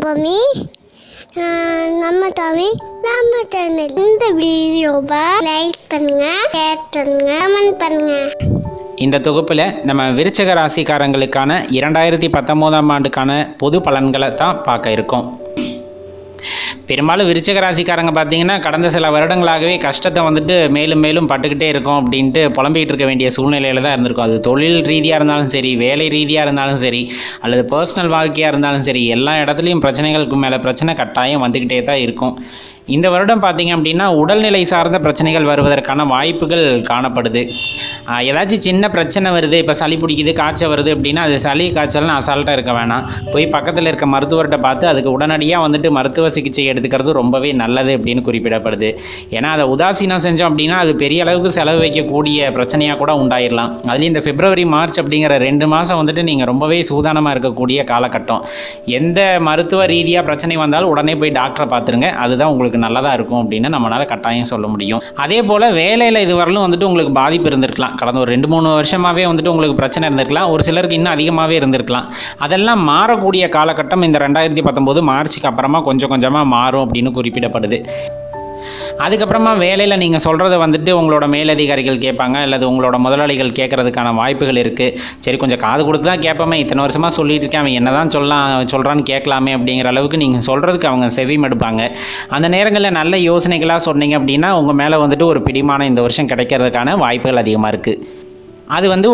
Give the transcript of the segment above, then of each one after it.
பூமி நம்ம தமிழ் நம்ம சேனல். இந்த வீடியோவை லைக் பண்ணுங்க, ஷேர் பண்ணுங்க, கமெண்ட் பண்ணுங்க. இந்த தொகுப்பில் நம்ம விருச்சிக ராசிக்காரங்களுக்கான 2019ஆம் ஆண்டுக்கான பொது பலன்களை தான் பார்க்க இருக்கோம். பெரும்பாலும் விருச்சிக ராசிக்காரங்க பார்த்தீங்கன்னா கடந்த சில வருடங்களாகவே கஷ்டத்தை வந்துட்டு மேலும் மேலும் பட்டுக்கிட்டே இருக்கும் அப்படின்ட்டு புலம்பிகிட்டு இருக்க வேண்டிய சூழ்நிலையில் தான் இருந்திருக்கும். அது தொழில் ரீதியாக இருந்தாலும் சரி, வேலை ரீதியாக இருந்தாலும் சரி, அல்லது பர்சனல் வாழ்க்கையாக இருந்தாலும் சரி, எல்லா இடத்துலையும் பிரச்சனைகளுக்கு மேலே பிரச்சனை கட்டாயம் வந்துக்கிட்டே தான் இருக்கும். இந்த வருடம் பார்த்திங்க அப்படின்னா உடல்நிலை சார்ந்த பிரச்சனைகள் வருவதற்கான வாய்ப்புகள் காணப்படுது. ஏதாச்சும் சின்ன பிரச்சனை வருது, இப்போ சளி பிடிக்குது, காய்ச்சல் வருது அப்படின்னா அது சளி காய்ச்சல்னு அசால்ட்டாக இருக்க வேணாம். போய் பக்கத்தில் இருக்க மருத்துவர்கிட்ட பார்த்து அதுக்கு உடனடியாக வந்துட்டு மருத்துவ சிகிச்சை எடுத்துக்கிறது ரொம்பவே நல்லது அப்படின்னு குறிப்பிடப்படுது. ஏன்னா அதை உதாசீனம் செஞ்சோம் அப்படின்னா அது பெரிய அளவுக்கு செலவு வைக்கக்கூடிய பிரச்சனையாக கூட உண்டாயிடலாம். அதுலேயும் இந்த பிப்ரவரி மார்ச் அப்படிங்கிற 2 மாதம் வந்துட்டு நீங்கள் ரொம்பவே சூதானமாக இருக்கக்கூடிய காலகட்டம். எந்த மருத்துவ ரீதியாக பிரச்சனை வந்தாலும் உடனே போய் டாக்டரை பார்த்துருங்க. அதுதான் உங்களுக்கு நல்லதாக இருக்கும் அப்படின்னு நம்மளால் கட்டாயம் சொல்ல முடியும். அதே போல் வேலையில் இதுவரையிலும் வந்துட்டு உங்களுக்கு பாதிப்பு இருந்திருக்கலாம். கடந்த ஒரு 2-3 வருஷமாகவே வந்துட்டு உங்களுக்கு பிரச்சனை இருந்திருக்கலாம். ஒரு சிலருக்கு இன்னும் அதிகமாகவே இருந்திருக்கலாம். அதெல்லாம் மாறக்கூடிய காலகட்டம் இந்த 2019 மார்ச்சுக்கு அப்புறமா கொஞ்சம் கொஞ்சமாக மாறும் அப்படின்னு குறிப்பிடப்படுது. அதுக்கப்புறமா வேலையில் நீங்கள் சொல்கிறத வந்துட்டு உங்களோட மேலதிகாரிகள் கேட்பாங்க, அல்லது உங்களோட முதலாளிகள் கேட்குறதுக்கான வாய்ப்புகள் இருக்குது. சரி, கொஞ்சம் காது கொடுத்து தான் கேட்போமே, இத்தனை வருஷமாக சொல்லிட்டு இருக்கேன், அவன் என்ன தான் சொல்கிறான்னு கேட்கலாமே அப்படிங்கிற அளவுக்கு நீங்கள் சொல்கிறதுக்கு அவங்க செவிமடுப்பாங்க. அந்த நேரங்களில் நல்ல யோசனைகளாக சொன்னீங்க அப்படின்னா உங்கள் மேலே வந்துட்டு ஒரு பிடிமானம் இந்த வருஷம் கிடைக்கிறதுக்கான வாய்ப்புகள் அதிகமாக இருக்குது. அது வந்து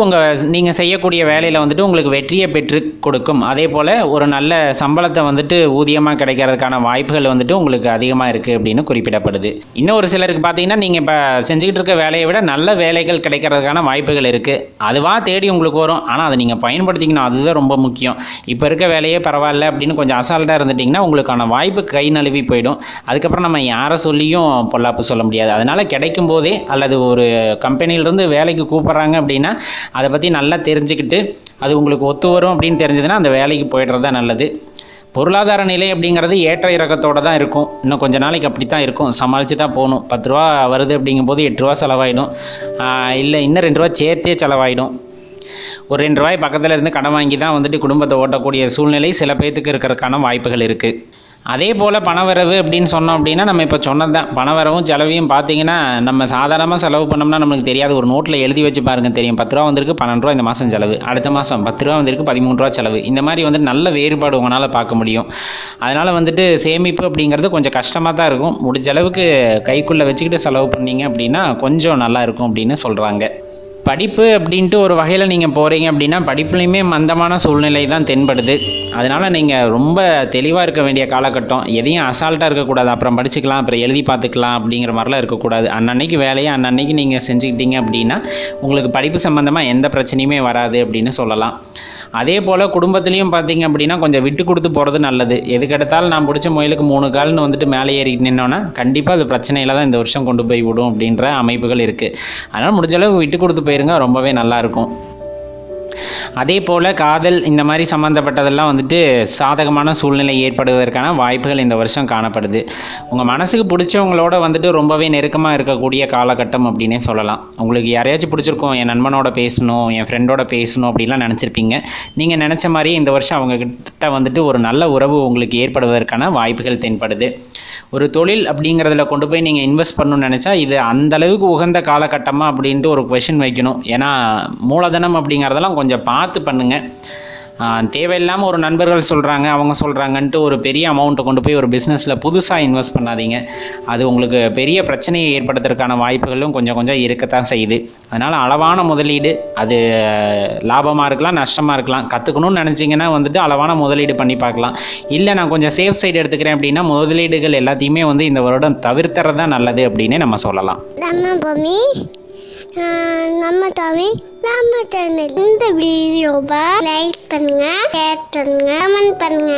நீங்கள் செய்யக்கூடிய வேலையில் வந்துட்டு உங்களுக்கு வெற்றியை பெற்று கொடுக்கும். அதே போல் ஒரு நல்ல சம்பளத்தை வந்துட்டு ஊதியமாக கிடைக்கிறதுக்கான வாய்ப்புகள் வந்துட்டு உங்களுக்கு அதிகமாக இருக்குது அப்படின்னு குறிப்பிடப்படுது. இன்னும் ஒரு சிலருக்கு பார்த்தீங்கன்னா நீங்கள் இப்போ செஞ்சுக்கிட்டு இருக்க வேலையை விட நல்ல வேலைகள் கிடைக்கிறதுக்கான வாய்ப்புகள் இருக்குது. அதுவாக தேடி உங்களுக்கு வரும். ஆனால் அதை நீங்கள் பயன்படுத்திக்கணும், அதுதான் ரொம்ப முக்கியம். இப்போ இருக்க வேலையே பரவாயில்ல அப்படின்னு கொஞ்சம் அசால்ட்டாக இருந்துட்டிங்கன்னா உங்களுக்கான வாய்ப்பு கை நழுவி போயிடும். அதுக்கப்புறம் நம்ம யாரை சொல்லியும் பொல்லாப்பு சொல்ல முடியாது. அதனால் கிடைக்கும் போதே, அல்லது ஒரு கம்பெனியிலேருந்து வேலைக்கு கூப்பிட்றாங்க அப்படின்னா அதை பற்றி நல்லா தெரிஞ்சுக்கிட்டு அது உங்களுக்கு ஒத்து வரும் அப்படின்னு தெரிஞ்சதுன்னா அந்த வேலைக்கு போய்டுறது தான் நல்லது. பொருளாதார நிலை அப்படிங்கிறது ஏற்ற இறக்கத்தோடு தான் இருக்கும். இன்னும் கொஞ்சம் நாளைக்கு அப்படி தான் இருக்கும். சமாளித்து தான் போகணும். 10 ரூபா வருது அப்படிங்கும்போது 8 ரூபா செலவாயிடும். இல்லை இன்னும் 2 ரூபா சேர்த்தே செலவாயிடும். ஒரு 2 ரூபாய் பக்கத்தில் இருந்து கடன் வாங்கி தான் வந்துட்டு குடும்பத்தை ஓட்டக்கூடிய சூழ்நிலை சில பேர்த்துக்கு இருக்கிறதுக்கான வாய்ப்புகள் இருக்குது. அதே போல் பணவரவு அப்படின்னு சொன்னோம் அப்படின்னா நம்ம இப்போ சொன்னது தான். பணவரவும் செலவையும் பார்த்தீங்கன்னா நம்ம சாதாரணமாக செலவு பண்ணோம்னா நம்மளுக்கு தெரியாது. ஒரு நோட்டில் எழுதி வச்சு பாருங்கள், தெரியும். 10 ரூபா வந்திருக்கு, 12 ரூபா இந்த மாதம் செலவு. அடுத்த மாதம் 10 ரூபா வந்திருக்கு, 13 ரூபா செலவு. இந்த மாதிரி வந்துட்டு நல்ல வேறுபாடு உங்களால் பார்க்க முடியும். அதனால் வந்துட்டு சேமிப்பு அப்படிங்கிறது கொஞ்சம் கஷ்டமாக தான் இருக்கும். முடிஞ்ச அளவுக்கு கைக்குள்ளே வச்சுக்கிட்டு செலவு பண்ணிங்க அப்படின்னா கொஞ்சம் நல்லா இருக்கும் அப்படின்னு சொல்கிறாங்க. படிப்பு அப்படின்ட்டு ஒரு வகையில் நீங்கள் போகிறீங்க அப்படின்னா படிப்புலையுமே மந்தமான சூழ்நிலை தான் தென்படுது. அதனால் நீங்கள் ரொம்ப தெளிவாக இருக்க வேண்டிய காலகட்டம். எதையும் அசால்ட்டாக இருக்கக்கூடாது. அப்புறம் படிச்சுக்கலாம், அப்புறம் எழுதி பார்த்துக்கலாம் அப்படிங்கிற மாதிரிலாம் இருக்கக்கூடாது. அன்னன்னைக்கு வேலையை அன்னன்னைக்கு நீங்கள் செஞ்சுக்கிட்டீங்க அப்படின்னா உங்களுக்கு படிப்பு சம்மந்தமாக எந்த பிரச்சனையுமே வராது அப்படின்னு சொல்லலாம். அதே போல் குடும்பத்துலேயும் பார்த்தீங்க அப்படின்னா கொஞ்சம் விட்டு கொடுத்து போகிறது நல்லது. எதுக்கெடுத்தாலும் நான் பிடிச்ச முயலுக்கு 3 கால்னு வந்துட்டு மேலே ஏறிட்டு நின்னோன்னா கண்டிப்பாக அது பிரச்சனையில் தான் இந்த வருஷம் கொண்டு போய் விடும் அப்படின்ற அமைப்புகள் இருக்குது. அதனால் முடிஞ்ச அளவுக்கு விட்டு கொடுத்து போயிருங்க, ரொம்பவே நல்லாயிருக்கும். அதே போல் காதல் இந்த மாதிரி சம்மந்தப்பட்டதெல்லாம் வந்துட்டு சாதகமான சூழ்நிலை ஏற்படுவதற்கான வாய்ப்புகள் இந்த வருஷம் காணப்படுது. உங்கள் மனசுக்கு பிடிச்சவங்களோட வந்துட்டு ரொம்பவே நெருக்கமாக இருக்கக்கூடிய காலகட்டம் அப்படின்னே சொல்லலாம். உங்களுக்கு யாரையாச்சும் பிடிச்சிருக்கும், என் நண்பனோட பேசணும், என் ஃப்ரெண்டோட பேசணும் அப்படின்லாம் நினச்சிருப்பீங்க. நீங்கள் நினச்ச மாதிரி இந்த வருஷம் அவங்கக்கிட்ட வந்துட்டு ஒரு நல்ல உறவு உங்களுக்கு ஏற்படுவதற்கான வாய்ப்புகள் தென்படுது. ஒரு தொழில் அப்படிங்கிறதுல கொண்டு போய் நீங்கள் இன்வெஸ்ட் பண்ணணும்னு நினச்சா இது அந்தளவுக்கு உகந்த காலகட்டமாக அப்படின்ட்டு ஒரு கொஷின் வைக்கணும். ஏன்னா மூலதனம் அப்படிங்கிறதெல்லாம் கொஞ்சம் பார்த்து பண்ணுங்கள். தேவையில்லாமல் ஒரு நண்பர்கள் சொல்கிறாங்க, அவங்க சொல்கிறாங்கன்ட்டு ஒரு பெரிய அமௌண்ட்டை கொண்டு போய் ஒரு பிஸ்னஸில் புதுசாக இன்வெஸ்ட் பண்ணாதீங்க. அது உங்களுக்கு பெரிய பிரச்சனையை ஏற்படுத்துறதுக்கான வாய்ப்புகளும் கொஞ்சம் கொஞ்சம் இருக்கத்தான் செய்யுது. அதனால் அளவான முதலீடு, அது லாபமாக இருக்கலாம், நஷ்டமாக இருக்கலாம். கற்றுக்கணும்னு நினச்சிங்கன்னா வந்துட்டு அளவான முதலீடு பண்ணி பார்க்கலாம். இல்லை நான் கொஞ்சம் சேஃப் சைடு எடுத்துக்கிறேன் அப்படின்னா முதலீடுகள் எல்லாத்தையுமே வந்து இந்த வருடம் தவிர்த்துறது தான் நல்லது அப்படின்னே நம்ம சொல்லலாம். நம்ம தமிழ் நம்ம சேனல். இந்த வீடியோவை லைக் பண்ணுங்க, ஷேர் பண்ணுங்க, கமெண்ட் பண்ணுங்க.